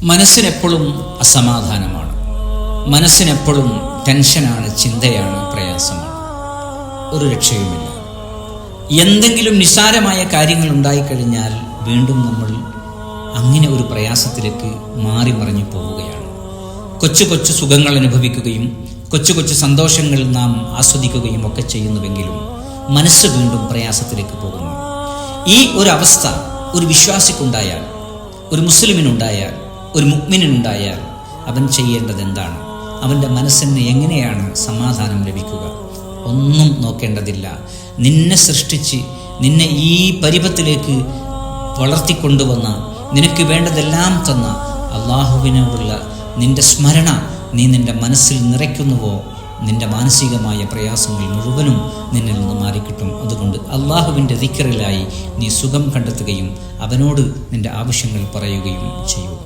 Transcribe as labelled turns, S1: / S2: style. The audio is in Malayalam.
S1: മനസ്സിനെപ്പോഴും അസമാധാനമാണ്, മനസ്സിനെപ്പോഴും ടെൻഷനാണ്, ചിന്തയാണ്, പ്രയാസമാണ്. ഒരു രക്ഷയുമില്ല. എന്തെങ്കിലും നിസ്സാരമായ കാര്യങ്ങൾ ഉണ്ടായിക്കഴിഞ്ഞാൽ വീണ്ടും നമ്മൾ അങ്ങനെ ഒരു പ്രയാസത്തിലേക്ക് മാറി മറിഞ്ഞു പോവുകയാണ്. കൊച്ചു കൊച്ചു സുഖങ്ങൾ അനുഭവിക്കുകയും കൊച്ചു കൊച്ചു സന്തോഷങ്ങൾ നാം ആസ്വദിക്കുകയും ഒക്കെ ചെയ്യുന്നുവെങ്കിലും മനസ്സ് വീണ്ടും പ്രയാസത്തിലേക്ക് പോകുന്നു. ഈ ഒരു അവസ്ഥ ഒരു വിശ്വാസിക്കുണ്ടായാൽ, ഒരു മുസ്ലിമിനുണ്ടായാൽ, ഒരു മുഅ്മിനിനുണ്ടായാൽ അവൻ ചെയ്യേണ്ടത് എന്താണ്? അവൻ്റെ മനസ്സിന് എങ്ങനെയാണ് സമാധാനം ലഭിക്കുക? ഒന്നും നോക്കേണ്ടതില്ല. നിന്നെ സൃഷ്ടിച്ച് നിന്നെ ഈ പരിപത്തിലേക്ക് വളർത്തിക്കൊണ്ടുവന്ന, നിനക്ക് വേണ്ടതെല്ലാം തന്ന അള്ളാഹുവിനോടുള്ള നിന്റെ സ്മരണ നീ നിന്റെ മനസ്സിൽ നിറയ്ക്കുന്നുവോ, നിന്റെ മാനസികമായ പ്രയാസങ്ങൾ മുഴുവനും നിന്നിൽ നിന്ന് മാറിക്കിട്ടും. അതുകൊണ്ട് അള്ളാഹുവിൻ്റെ ദിക്റിലായി നീ സുഖം കണ്ടെത്തുകയും അവനോട് നിന്റെ ആവശ്യങ്ങൾ പറയുകയും ചെയ്യൂ.